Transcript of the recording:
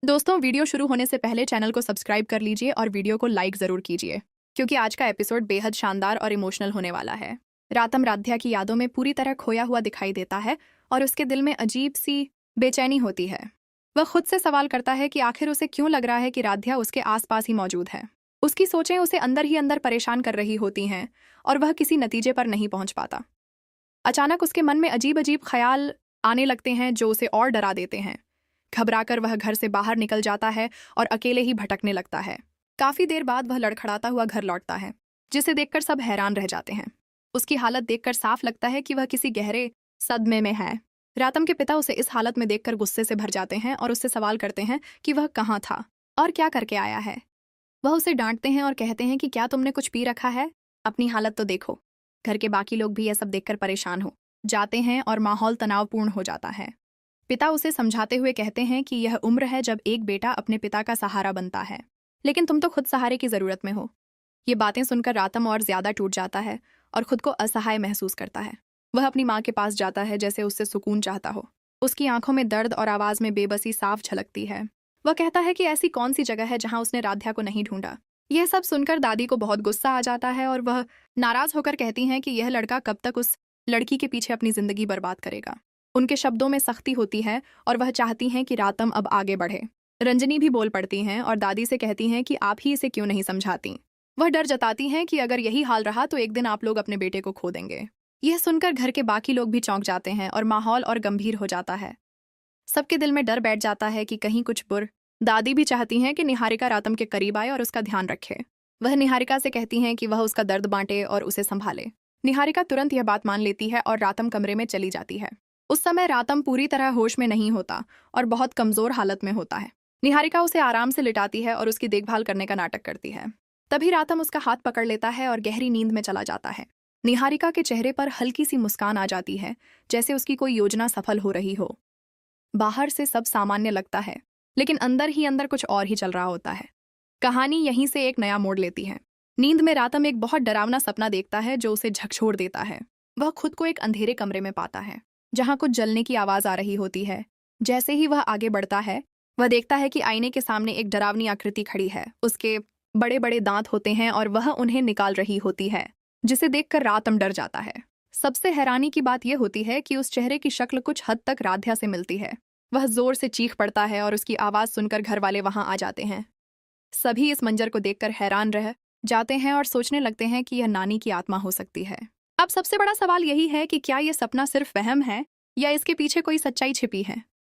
दोस्तों, वीडियो शुरू होने से पहले चैनल को सब्सक्राइब कर लीजिए और वीडियो को लाइक ज़रूर कीजिए, क्योंकि आज का एपिसोड बेहद शानदार और इमोशनल होने वाला है। रातम राध्या की यादों में पूरी तरह खोया हुआ दिखाई देता है और उसके दिल में अजीब सी बेचैनी होती है। वह खुद से सवाल करता है कि आखिर उसे क्यों लग रहा है कि राध्या उसके आसपास ही मौजूद है। उसकी सोचें उसे अंदर ही अंदर परेशान कर रही होती हैं और वह किसी नतीजे पर नहीं पहुंच पाता। अचानक उसके मन में अजीब अजीब ख्याल आने लगते हैं जो उसे और डरा देते हैं। घबराकर वह घर से बाहर निकल जाता है और अकेले ही भटकने लगता है। काफी देर बाद वह लड़खड़ाता हुआ घर लौटता है, जिसे देखकर सब हैरान रह जाते हैं। उसकी हालत देखकर साफ लगता है कि वह किसी गहरे सदमे में है। रातम के पिता उसे इस हालत में देखकर गुस्से से भर जाते हैं और उससे सवाल करते हैं कि वह कहाँ था और क्या करके आया है। वह उसे डांटते हैं और कहते हैं कि क्या तुमने कुछ पी रखा है? अपनी हालत तो देखो। घर के बाकी लोग भी यह सब देखकर परेशान हो जाते हैं और माहौल तनावपूर्ण हो जाता है। पिता उसे समझाते हुए कहते हैं कि यह उम्र है जब एक बेटा अपने पिता का सहारा बनता है, लेकिन तुम तो खुद सहारे की जरूरत में हो। ये बातें सुनकर रातम और ज्यादा टूट जाता है और खुद को असहाय महसूस करता है। वह अपनी माँ के पास जाता है जैसे उससे सुकून चाहता हो। उसकी आंखों में दर्द और आवाज में बेबसी साफ झलकती है। वह कहता है कि ऐसी कौन सी जगह है जहां उसने राध्या को नहीं ढूंढा। यह सब सुनकर दादी को बहुत गुस्सा आ जाता है और वह नाराज होकर कहती हैं कि यह लड़का कब तक उस लड़की के पीछे अपनी जिंदगी बर्बाद करेगा। उनके शब्दों में सख्ती होती है और वह चाहती हैं कि रातम अब आगे बढ़े। रंजनी भी बोल पड़ती हैं और दादी से कहती हैं कि आप ही इसे क्यों नहीं समझाती। वह डर जताती हैं कि अगर यही हाल रहा तो एक दिन आप लोग अपने बेटे को खो देंगे। यह सुनकर घर के बाकी लोग भी चौंक जाते हैं और माहौल और गंभीर हो जाता है। सबके दिल में डर बैठ जाता है कि कहीं कुछ बुर। दादी भी चाहती हैं कि निहारिका रातम के करीब आए और उसका ध्यान रखे। वह निहारिका से कहती हैं कि वह उसका दर्द बांटे और उसे संभाले। निहारिका तुरंत यह बात मान लेती है और रातम कमरे में चली जाती है। उस समय रातम पूरी तरह होश में नहीं होता और बहुत कमजोर हालत में होता है। निहारिका उसे आराम से लिटाती है और उसकी देखभाल करने का नाटक करती है। तभी रातम उसका हाथ पकड़ लेता है और गहरी नींद में चला जाता है। निहारिका के चेहरे पर हल्की सी मुस्कान आ जाती है, जैसे उसकी कोई योजना सफल हो रही हो। बाहर से सब सामान्य लगता है, लेकिन अंदर ही अंदर कुछ और ही चल रहा होता है। कहानी यहीं से एक नया मोड़ लेती है। नींद में रातम एक बहुत डरावना सपना देखता है जो उसे झकझोर देता है। वह खुद को एक अंधेरे कमरे में पाता है, जहां कुछ जलने की आवाज आ रही होती है। जैसे ही वह आगे बढ़ता है, वह देखता है कि आईने के सामने एक डरावनी आकृति खड़ी है। उसके बड़े बड़े दांत होते हैं और वह उन्हें निकाल रही होती है, जिसे देखकर रातम डर जाता है। सबसे हैरानी की बात यह होती है कि उस चेहरे की शक्ल कुछ हद तक राध्या से मिलती है। वह जोर से चीख पड़ता है और उसकी आवाज सुनकर घर वाले वहां आ जाते हैं। सभी इस मंजर को देखकर हैरान रह जाते हैं और सोचने लगते हैं कि यह नानी की आत्मा हो सकती है। अब सबसे बड़ा सवाल यही है कि क्या यह सपना सिर्फ वहम है या इसके पीछे कोई सच्चाई छिपी है।